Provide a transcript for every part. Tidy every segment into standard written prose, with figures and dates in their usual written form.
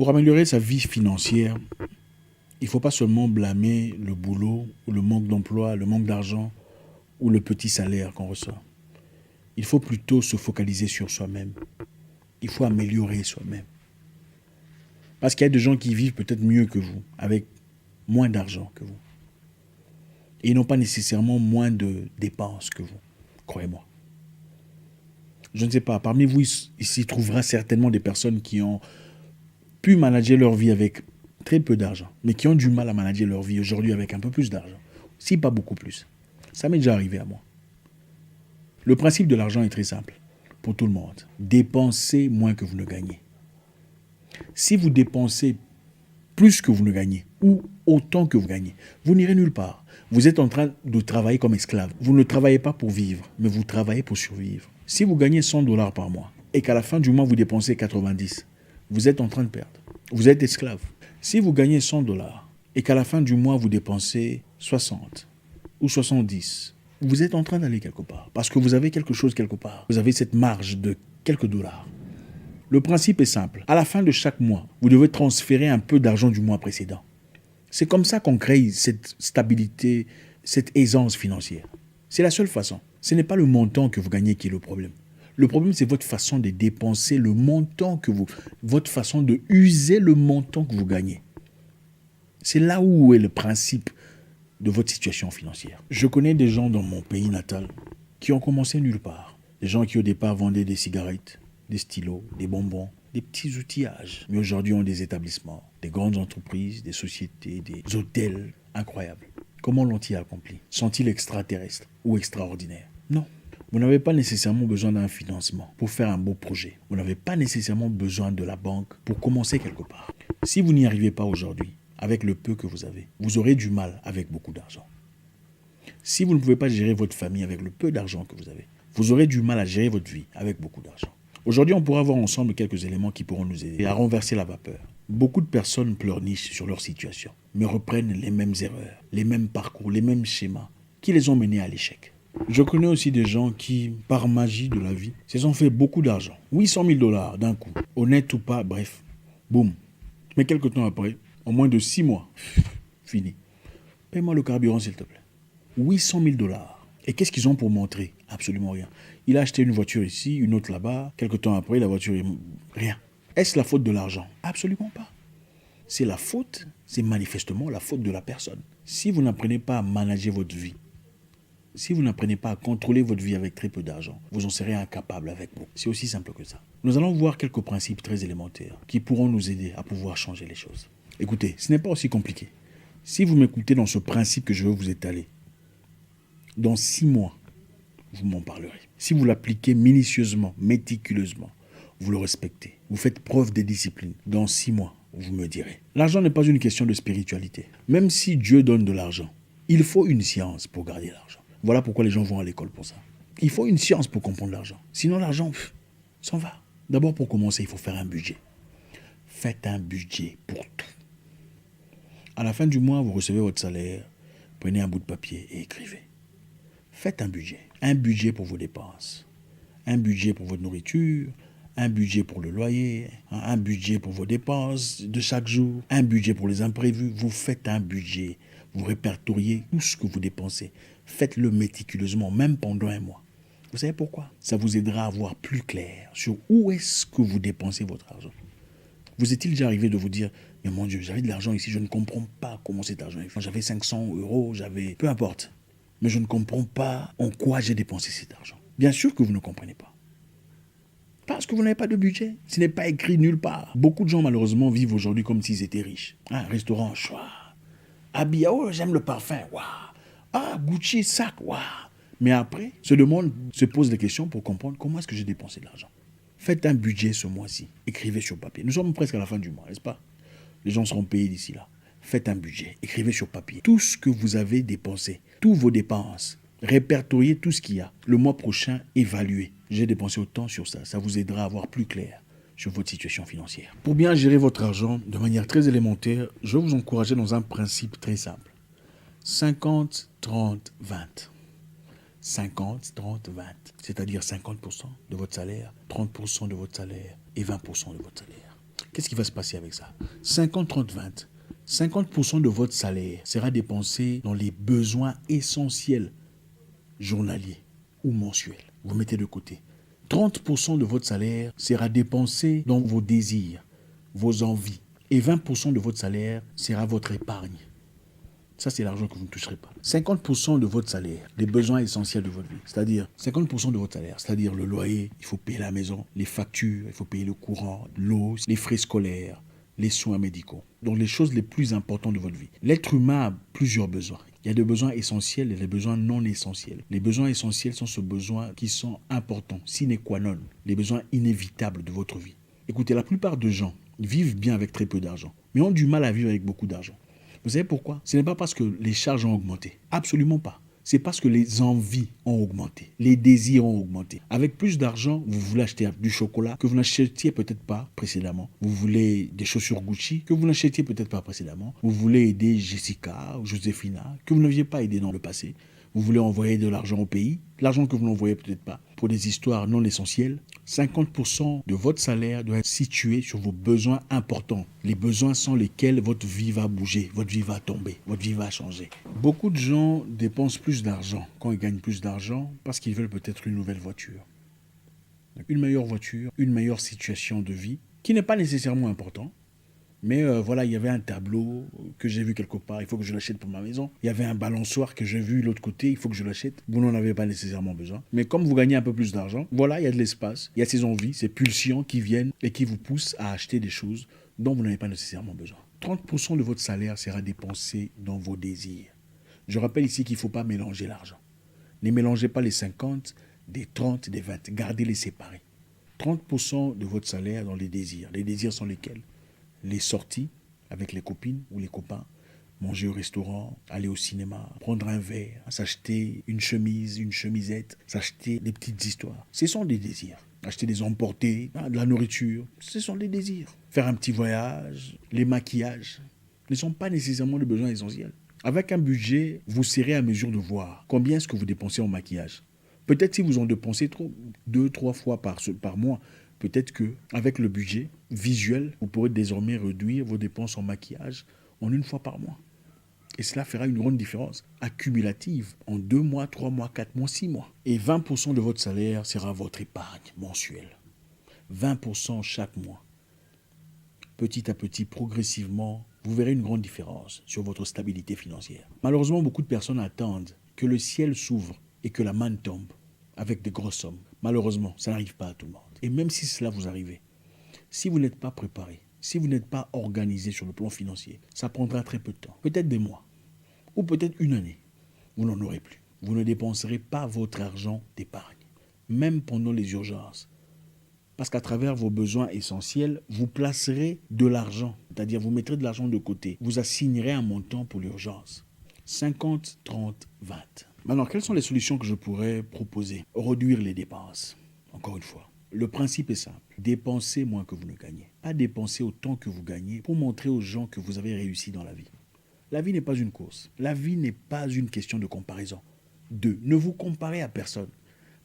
Pour améliorer sa vie financière, il ne faut pas seulement blâmer le boulot, ou le manque d'emploi, le manque d'argent ou le petit salaire qu'on reçoit. Il faut plutôt se focaliser sur soi-même. Il faut améliorer soi-même. Parce qu'il y a des gens qui vivent peut-être mieux que vous, avec moins d'argent que vous. Et ils n'ont pas nécessairement moins de dépenses que vous, croyez-moi. Je ne sais pas, parmi vous, il s'y trouvera certainement des personnes qui ont pu manager leur vie avec très peu d'argent, mais qui ont du mal à manager leur vie aujourd'hui avec un peu plus d'argent, si pas beaucoup plus. Ça m'est déjà arrivé à moi. Le principe de l'argent est très simple pour tout le monde. Dépensez moins que vous ne gagnez. Si vous dépensez plus que vous ne gagnez ou autant que vous gagnez, vous n'irez nulle part. Vous êtes en train de travailler comme esclave. Vous ne travaillez pas pour vivre, mais vous travaillez pour survivre. Si vous gagnez 100 dollars par mois et qu'à la fin du mois vous dépensez 90, vous êtes en train de perdre. Vous êtes esclave. Si vous gagnez 100 dollars et qu'à la fin du mois vous dépensez 60 ou 70, vous êtes en train d'aller quelque part parce que vous avez quelque chose quelque part. Vous avez cette marge de quelques dollars. Le principe est simple. À la fin de chaque mois, vous devez transférer un peu d'argent du mois précédent. C'est comme ça qu'on crée cette stabilité, cette aisance financière. C'est la seule façon. Ce n'est pas le montant que vous gagnez qui est le problème. Le problème, c'est votre façon de dépenser le montant que vous... Votre façon de user le montant que vous gagnez. C'est là où est le principe de votre situation financière. Je connais des gens dans mon pays natal qui ont commencé nulle part. Des gens qui au départ vendaient des cigarettes, des stylos, des bonbons, des petits outillages. Mais aujourd'hui ont des établissements, des grandes entreprises, des sociétés, des hôtels incroyables. Comment l'ont-ils accompli? Sont-ils extraterrestres ou extraordinaires? Non. Vous n'avez pas nécessairement besoin d'un financement pour faire un beau projet. Vous n'avez pas nécessairement besoin de la banque pour commencer quelque part. Si vous n'y arrivez pas aujourd'hui, avec le peu que vous avez, vous aurez du mal avec beaucoup d'argent. Si vous ne pouvez pas gérer votre famille avec le peu d'argent que vous avez, vous aurez du mal à gérer votre vie avec beaucoup d'argent. Aujourd'hui, on pourra voir ensemble quelques éléments qui pourront nous aider à renverser la vapeur. Beaucoup de personnes pleurnichent sur leur situation, mais reprennent les mêmes erreurs, les mêmes parcours, les mêmes schémas qui les ont menés à l'échec. Je connais aussi des gens qui, par magie de la vie, se sont fait beaucoup d'argent. 800 000 dollars d'un coup, honnête ou pas, bref, boum. Mais quelques temps après, en moins de 6 mois, fini. Paye-moi le carburant s'il te plaît. 800 000 dollars. Et qu'est-ce qu'ils ont pour montrer? Absolument rien. Il a acheté une voiture ici, une autre là-bas. Quelques temps après, la voiture est... Rien. Est-ce la faute de l'argent? Absolument pas. C'est la faute, c'est manifestement la faute de la personne. Si vous n'apprenez pas à manager votre vie, si vous n'apprenez pas à contrôler votre vie avec très peu d'argent, vous en serez incapable avec vous. C'est aussi simple que ça. Nous allons voir quelques principes très élémentaires qui pourront nous aider à pouvoir changer les choses. Écoutez, ce n'est pas aussi compliqué. Si vous m'écoutez dans ce principe que je veux vous étaler, dans 6 mois, vous m'en parlerez. Si vous l'appliquez minutieusement, méticuleusement, vous le respectez, vous faites preuve de discipline, dans 6 mois, vous me direz. L'argent n'est pas une question de spiritualité. Même si Dieu donne de l'argent, il faut une science pour garder l'argent. Voilà pourquoi les gens vont à l'école pour ça. Il faut une science pour comprendre l'argent. Sinon, l'argent s'en va. D'abord, pour commencer, il faut faire un budget. Faites un budget pour tout. À la fin du mois, vous recevez votre salaire, prenez un bout de papier et écrivez. Faites un budget. Un budget pour vos dépenses. Un budget pour votre nourriture. Un budget pour le loyer. Un budget pour vos dépenses de chaque jour. Un budget pour les imprévus. Vous faites un budget. Vous répertoriez tout ce que vous dépensez. Faites-le méticuleusement, même pendant un mois. Vous savez pourquoi? Ça vous aidera à voir plus clair sur où est-ce que vous dépensez votre argent. Vous est-il déjà arrivé de vous dire, mais mon Dieu, j'avais de l'argent ici, je ne comprends pas comment cet argent est fait. J'avais 500 euros, j'avais... Peu importe. Mais je ne comprends pas en quoi j'ai dépensé cet argent. Bien sûr que vous ne comprenez pas. Parce que vous n'avez pas de budget. Ce n'est pas écrit nulle part. Beaucoup de gens, malheureusement, vivent aujourd'hui comme s'ils étaient riches. Un restaurant, choix. Habillé, oh, j'aime le parfum, waouh. Ah, Gucci, sac, waouh. Mais après, se pose des questions pour comprendre comment est-ce que j'ai dépensé de l'argent. Faites un budget ce mois-ci. Écrivez sur papier. Nous sommes presque à la fin du mois, n'est-ce pas? Les gens seront payés d'ici là. Faites un budget. Écrivez sur papier tout ce que vous avez dépensé, tous vos dépenses. Répertoriez tout ce qu'il y a. Le mois prochain, évaluez. J'ai dépensé autant sur ça. Ça vous aidera à voir plus clair sur votre situation financière. Pour bien gérer votre argent de manière très élémentaire, je vais vous encourager dans un principe très simple. 50, 30, 20. 50, 30, 20. C'est-à-dire 50% de votre salaire, 30% de votre salaire et 20% de votre salaire. Qu'est-ce qui va se passer avec ça? 50, 30, 20. 50% de votre salaire sera dépensé dans les besoins essentiels journaliers ou mensuels. Vous mettez de côté. 30% de votre salaire sera dépensé dans vos désirs, vos envies. Et 20% de votre salaire sera votre épargne. Ça, c'est l'argent que vous ne toucherez pas. 50% de votre salaire, les besoins essentiels de votre vie, c'est-à-dire 50% de votre salaire, c'est-à-dire le loyer, il faut payer la maison, les factures, il faut payer le courant, l'eau, les frais scolaires, les soins médicaux. Donc les choses les plus importantes de votre vie. L'être humain a plusieurs besoins. Il y a des besoins essentiels et des besoins non essentiels. Les besoins essentiels sont ces besoins qui sont importants, sine qua non, les besoins inévitables de votre vie. Écoutez, la plupart des gens vivent bien avec très peu d'argent, mais ont du mal à vivre avec beaucoup d'argent. Vous savez pourquoi? Ce n'est pas parce que les charges ont augmenté. Absolument pas. C'est parce que les envies ont augmenté. Les désirs ont augmenté. Avec plus d'argent, vous voulez acheter du chocolat que vous n'achetiez peut-être pas précédemment. Vous voulez des chaussures Gucci que vous n'achetiez peut-être pas précédemment. Vous voulez aider Jessica ou Joséphina que vous n'aviez pas aidé dans le passé. Vous voulez envoyer de l'argent au pays, l'argent que vous n'envoyez peut-être pas pour des histoires non essentielles. 50% de votre salaire doit être situé sur vos besoins importants. Les besoins sans lesquels votre vie va bouger, votre vie va tomber, votre vie va changer. Beaucoup de gens dépensent plus d'argent quand ils gagnent plus d'argent parce qu'ils veulent peut-être une nouvelle voiture. Une meilleure voiture, une meilleure situation de vie, qui n'est pas nécessairement important. Mais voilà, il y avait un tableau que j'ai vu quelque part, il faut que je l'achète pour ma maison. Il y avait un balançoire que j'ai vu de l'autre côté, il faut que je l'achète. Vous n'en avez pas nécessairement besoin. Mais comme vous gagnez un peu plus d'argent, voilà, il y a de l'espace, il y a ces envies, ces pulsions qui viennent et qui vous poussent à acheter des choses dont vous n'avez pas nécessairement besoin. 30% de votre salaire sera dépensé dans vos désirs. Je rappelle ici qu'il ne faut pas mélanger l'argent. Ne mélangez pas les 50, des 30, des 20. Gardez-les séparés. 30% de votre salaire dans les désirs. Les désirs sont lesquels? Les sorties avec les copines ou les copains, manger au restaurant, aller au cinéma, prendre un verre, s'acheter une chemise, une chemisette, s'acheter des petites histoires. Ce sont des désirs. Acheter des emportés, de la nourriture, ce sont des désirs. Faire un petit voyage, les maquillages ne sont pas nécessairement des besoins essentiels. Avec un budget, vous serez à mesure de voir combien est-ce que vous dépensez en maquillage. Peut-être si vous en dépensez 2-3 fois par mois, peut-être qu'avec le budget visuel, vous pourrez désormais réduire vos dépenses en maquillage en une fois par mois. Et cela fera une grande différence accumulative en 2 mois, 3 mois, 4 mois, 6 mois. Et 20% de votre salaire sera votre épargne mensuelle. 20% chaque mois. Petit à petit, progressivement, vous verrez une grande différence sur votre stabilité financière. Malheureusement, beaucoup de personnes attendent que le ciel s'ouvre et que la manne tombe avec des grosses sommes. Malheureusement, ça n'arrive pas à tout le monde. Et même si cela vous arrive, si vous n'êtes pas préparé, si vous n'êtes pas organisé sur le plan financier, ça prendra très peu de temps, peut-être des mois, ou peut-être une année. Vous n'en aurez plus. Vous ne dépenserez pas votre argent d'épargne, même pendant les urgences. Parce qu'à travers vos besoins essentiels, vous placerez de l'argent, c'est-à-dire vous mettrez de l'argent de côté. Vous assignerez un montant pour l'urgence. 50, 30, 20. Maintenant, quelles sont les solutions que je pourrais proposer? Réduire les dépenses, encore une fois. Le principe est simple. Dépensez moins que vous ne gagnez. Pas dépenser autant que vous gagnez pour montrer aux gens que vous avez réussi dans la vie. La vie n'est pas une course. La vie n'est pas une question de comparaison. 2. Ne vous comparez à personne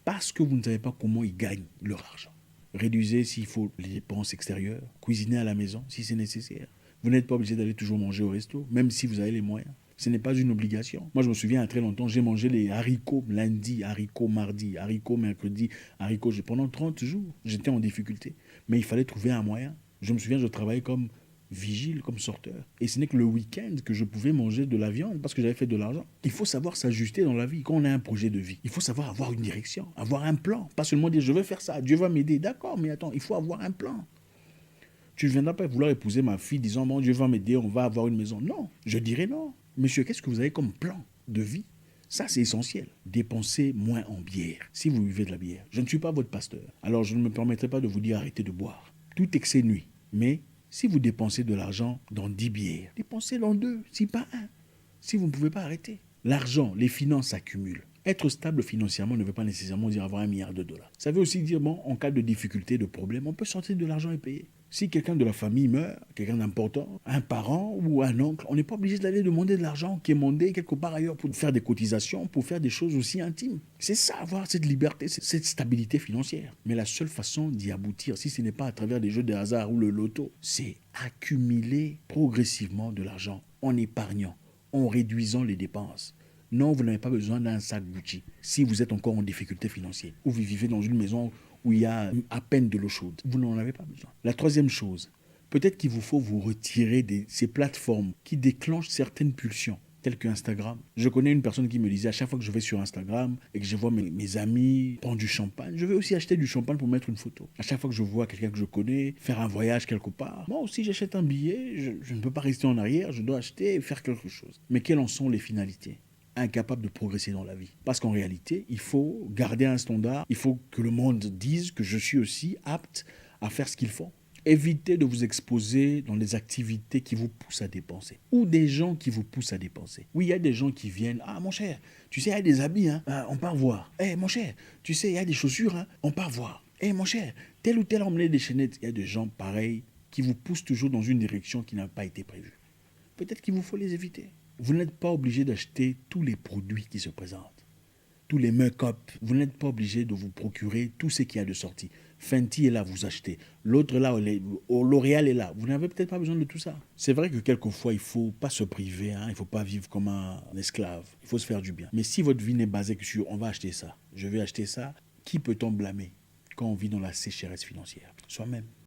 parce que vous ne savez pas comment ils gagnent leur argent. Réduisez s'il faut les dépenses extérieures. Cuisinez à la maison si c'est nécessaire. Vous n'êtes pas obligé d'aller toujours manger au resto, même si vous avez les moyens. Ce n'est pas une obligation. Moi, je me souviens, il y a très longtemps, j'ai mangé les haricots lundi, haricots mardi, haricots mercredi, haricots... Pendant 30 jours, j'étais en difficulté. Mais il fallait trouver un moyen. Je me souviens, je travaillais comme vigile, comme sorteur. Et ce n'est que le week-end que je pouvais manger de la viande parce que j'avais fait de l'argent. Il faut savoir s'ajuster dans la vie. Quand on a un projet de vie, il faut savoir avoir une direction, avoir un plan. Pas seulement dire, je vais faire ça, Dieu va m'aider. D'accord, mais attends, il faut avoir un plan. Tu ne viendras pas vouloir épouser ma fille disant, bon, Dieu va m'aider, on va avoir une maison. Non, je dirais non. Monsieur, qu'est-ce que vous avez comme plan de vie? Ça, c'est essentiel. Dépensez moins en bière, si vous buvez de la bière. Je ne suis pas votre pasteur, alors je ne me permettrai pas de vous dire arrêtez de boire. Tout excès nuit. Mais si vous dépensez de l'argent dans 10 bières, dépensez dans 2, si pas 1. Si vous ne pouvez pas arrêter. L'argent, les finances s'accumulent. Être stable financièrement ne veut pas nécessairement dire avoir $1 milliard. Ça veut aussi dire, bon, en cas de difficulté, de problème, on peut sortir de l'argent et payer. Si quelqu'un de la famille meurt, quelqu'un d'important, un parent ou un oncle, on n'est pas obligé d'aller demander de l'argent qui est demandé quelque part ailleurs pour faire des cotisations, pour faire des choses aussi intimes. C'est ça, avoir cette liberté, cette stabilité financière. Mais la seule façon d'y aboutir, si ce n'est pas à travers des jeux de hasard ou le loto, c'est accumuler progressivement de l'argent en épargnant, en réduisant les dépenses. Non, vous n'avez pas besoin d'un sac Gucci si vous êtes encore en difficulté financière ou vous vivez dans une maison où il y a à peine de l'eau chaude. Vous n'en avez pas besoin. La troisième chose, peut-être qu'il vous faut vous retirer de ces plateformes qui déclenchent certaines pulsions, telles que Instagram. Je connais une personne qui me disait, à chaque fois que je vais sur Instagram et que je vois mes amis prendre du champagne, je vais aussi acheter du champagne pour mettre une photo. À chaque fois que je vois quelqu'un que je connais faire un voyage quelque part, moi aussi j'achète un billet, je ne peux pas rester en arrière, je dois acheter et faire quelque chose. Mais quelles en sont les finalités ? Incapable de progresser dans la vie. Parce qu'en réalité, il faut garder un standard, il faut que le monde dise que je suis aussi apte à faire ce qu'il faut. Évitez de vous exposer dans des activités qui vous poussent à dépenser ou des gens qui vous poussent à dépenser. Oui, il y a des gens qui viennent, ah mon cher, tu sais, il y a des habits, hein, on part voir. Eh mon cher, tu sais, il y a des chaussures, hein, on part voir. Eh mon cher, tel ou tel a emmené des chaînettes. Il y a des gens pareils qui vous poussent toujours dans une direction qui n'a pas été prévue. Peut-être qu'il vous faut les éviter. Vous n'êtes pas obligé d'acheter tous les produits qui se présentent, tous les make-up. Vous n'êtes pas obligé de vous procurer tout ce qu'il y a de sorti. Fenty est là, vous achetez. L'autre est là, L'Oréal est là. Vous n'avez peut-être pas besoin de tout ça. C'est vrai que quelquefois, il ne faut pas se priver, il ne faut pas vivre comme un esclave. Il faut se faire du bien. Mais si votre vie n'est basée que sur « on va acheter ça, je vais acheter ça », qui peut-on blâmer quand on vit dans la sécheresse financière ? Soi-même.